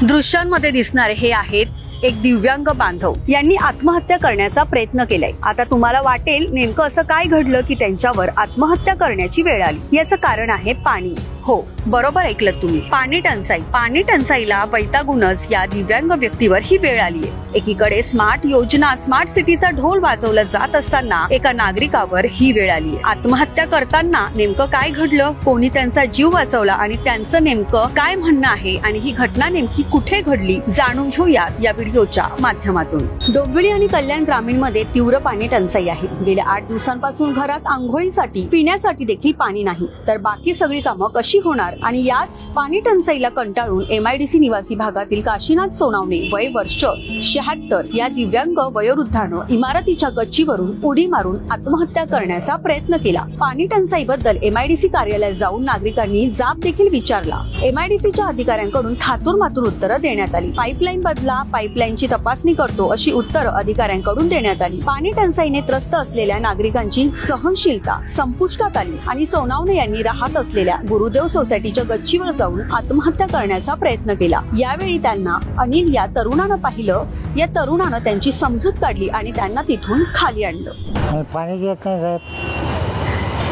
दृश्यांमध्ये दिसणारे हे आहेत एक दिव्यांग बांधव यांनी आत्महत्या करण्याचा प्रयत्न केलाय। आता तुम्हाला वाटेल नेमकं असं काय घडलं की त्यांच्यावर आत्महत्या करण्याची वेळ आली। याचं कारण आहे पाणी। हो, बरोबर ऐकलं तुम्ही, पाणी टंचाई। पाणी टंचाईला वैतागूनच या दिव्यांग व्यक्तीवर ही वेळ आली आहे। एकीकडे स्मार्ट योजना, स्मार्ट सिटीचा ढोल वाजवला जात असताना एका नागरिकावर ही वेळ आली आहे। आत्महत्या करताना नेमकं काय घडलं, कोणी त्यांचा जीव वाचवला आणि त्यांचं नेमकं काय म्हणणं आहे आणि ही घटना नेमकी कुठे घडली जाणून घेऊया या व्हिडिओच्या माध्यमातून। डोंबिवली आणि कल्याण ग्रामीण मध्ये तीव्र पाणी टंचाई आहे। गेल्या 8 दिवसांपासून घरात आंघोळीसाठी, पिण्यासाठी देखील पाणी नाही, तर बाकी सगळी कामं कशी होणार? आणि याच पाणी टंचाईला कंटाळून MIDC निवासी भागातील काशीनाथ सोनावणे वय वर्ष 76 या दिव्यांग वयोवृद्धानं इमारतीच्या गच्चीवरून उडी मारून आत्महत्या करण्याचा प्रयत्न केला। पाणी टंचाईबद्दल MIDC कार्यालयात जाऊन नागरिकांनी जाब देखील विचारला। MIDCच्या अधिकाऱ्यांकडून थातूर मातूर उत्तरं देण्यात आली। पाईपलाईन बदला, पाईपलाईनची तपासणी करतो अशी उत्तरं अधिकाऱ्यांकडून देण्यात आली। पाणी टंचाईने त्रस्त असलेल्या नागरिकांची सहनशीलता संपुष्टात आली आणि सोनावणे यांनी राहत असलेल्या गुरुदेव सोसायटीच्या गच्चीवर जाऊन आत्महत्या करण्याचा प्रयत्न केला। यावेळी त्यांना अनिल या तरुणानं पाहिलं। या तरुणानं त्यांची समजूत काढली आणि त्यांना तिथून खाली आणलं। पाणी येत नाही साहेब,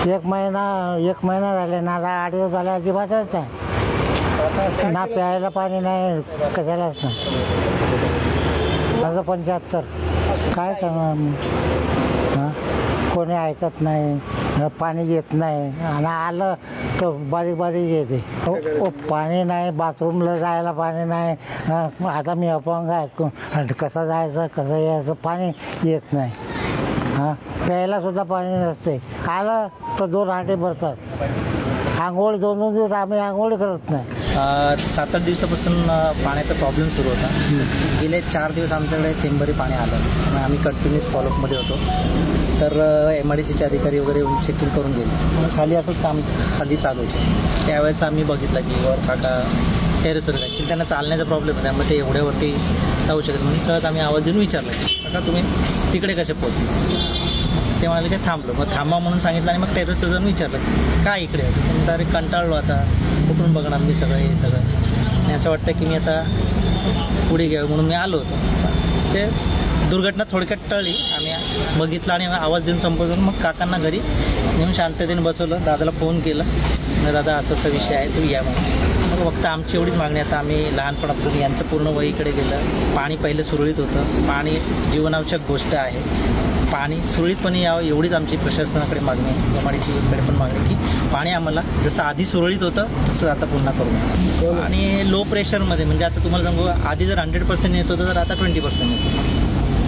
एक महिना झाले ना, 8 दिवस झाले, अजिबातच नाही ना, प्यायला पाणी नाही, कशालाच नाही। माझं 75, काय करणार? कोणी ऐकत नाही, पाणी येत नाही आणि आलं तर बारीक बारीक येते। पाणी नाही, बाथरूमला जायला पाणी नाही। आता मी अपंग आहे, कसं जायचं कसं यायचं, पाणी येत नाही। प्यायला सुद्धा पाणी नसते, आलं तर 2 हांडे भरतात। आंघोळ 2 दिवस आम्ही आंघोळ करत नाही। 7-8 दिवसापासून पाण्याचा प्रॉब्लेम सुरू होता। गेले 4 दिवस आमच्याकडे थेंबरी पाणी आलं। आम्ही कंटिन्युअस फॉलोअपमध्ये होतो। तर MIDCचे अधिकारी वगैरे येऊन चेकिंग करून गेले। खाली असंच काम खाली चालू होतं। त्यावेळेस आम्ही बघितलं की वर काका टेरेसवर ॲक्च्युली त्यांना चालण्याचा प्रॉब्लेम आहे, त्यामुळे ते एवढ्यावरती जाऊ शकत म्हणजे सहज आम्ही आवाज देऊन विचारलं की काका तुम्ही तिकडे कसे पोहोचले? ते म्हणाले की थांबलो। मग थांबा म्हणून सांगितलं आणि मग टेरेसवर जाऊन विचारलं काय इकडे? त्यानंतर अरे कंटाळलो, आता कुठून बघणार मी सगळं हे सगळं, आणि असं वाटतं की मी आता पुढे घ्यावं म्हणून मी आलो होतो। ते दुर्घटना थोडक्यात टळली। आम्ही बघितलं आणि आवाज देऊन संपवून मग काकांना घरी नेऊन शांततेने बसवलं। दादाला फोन केला, दादा असं असा विषय आहे, तू या म्हणून। मग फक्त आमची एवढीच मागणी, आता आम्ही लहानपणापासून यांचं पूर्ण वय इकडे गेलं। पाणी पहिलं सुरळीत होतं, पाणी जीवनावश्यक गोष्ट आहे, पाणी सुरळीतपणे यावं एवढीच आमची प्रशासनाकडे मागणी आहे। MIDCकडे पण मागणी की पाणी आम्हाला जसं आधी सुरळीत होतं तसं आता पुन्हा करू। आणि लो प्रेशरमध्ये म्हणजे आता तुम्हाला सांगू, आधी जर 100% येत होतं तर आता 20% येतं,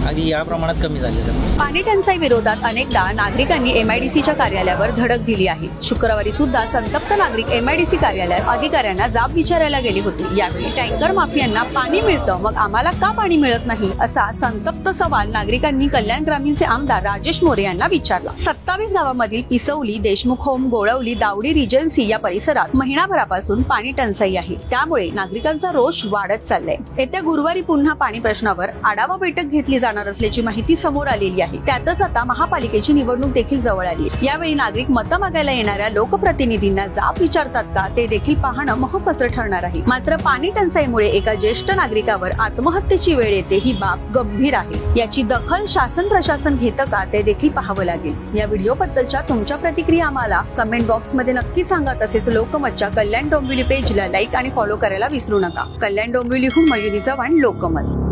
आधी या प्रमाणात कमी झालेलं। पाणी टंचाई विरोधात अनेकदा नागरिकांनी MIDCच्या कार्यालयावर धडक दिली आहे। शुक्रवारी सुद्धा संतप्त नागरिक MIDC कार्यालयात अधिकाऱ्यांना जाब विचारायला गेले होते। यावेळी टँकर माफियांना पाणी मिळतं, मग आम्हाला का पाणी मिळत नाही, असा संतप्त सवाल नागरिकांनी कल्याण ग्रामीणचे आमदार राजेश मोरे यांना विचारला। 27 गावांमधील पिसवली, देशमुख होम, गोळवली, दावडी, रिजन्सी या परिसरात महिनाभरापासून पाणी टंचाई आहे। त्यामुळे नागरिकांचा रोष वाढत चाललाय। येत्या गुरुवारी पुन्हा पाणी प्रश्नावर आढावा बैठक घेतली जाणार असल्याची माहिती समोर आलेली आहे। त्यातच आता महापालिकेची निवडणूक देखील जवळ आली। यावेळी नागरिक मतं मागायला येणाऱ्या लोकप्रतिनिधींना जाब विचारतात का ते देखील पाहणं महत्त्वाचं ठरणार आहे। मात्र पाणी टंचाईमुळे एका ज्येष्ठ नागरिकावर आत्महत्येची वेळ येते ही बाब गंभीर आहे। याची दखल शासन प्रशासन घेतं का ते देखील पाहावं लागेल। या व्हिडिओबद्दलच्या तुमच्या प्रतिक्रिया आम्हाला कमेंट बॉक्समध्ये नक्की सांगा। तसेच लोकमतच्या कल्याण डोंबिवली पेजला लाईक आणि फॉलो करायला विसरू नका। कल्याण डोंबिवलीहून मयुरी चव्हाण, लोकमत।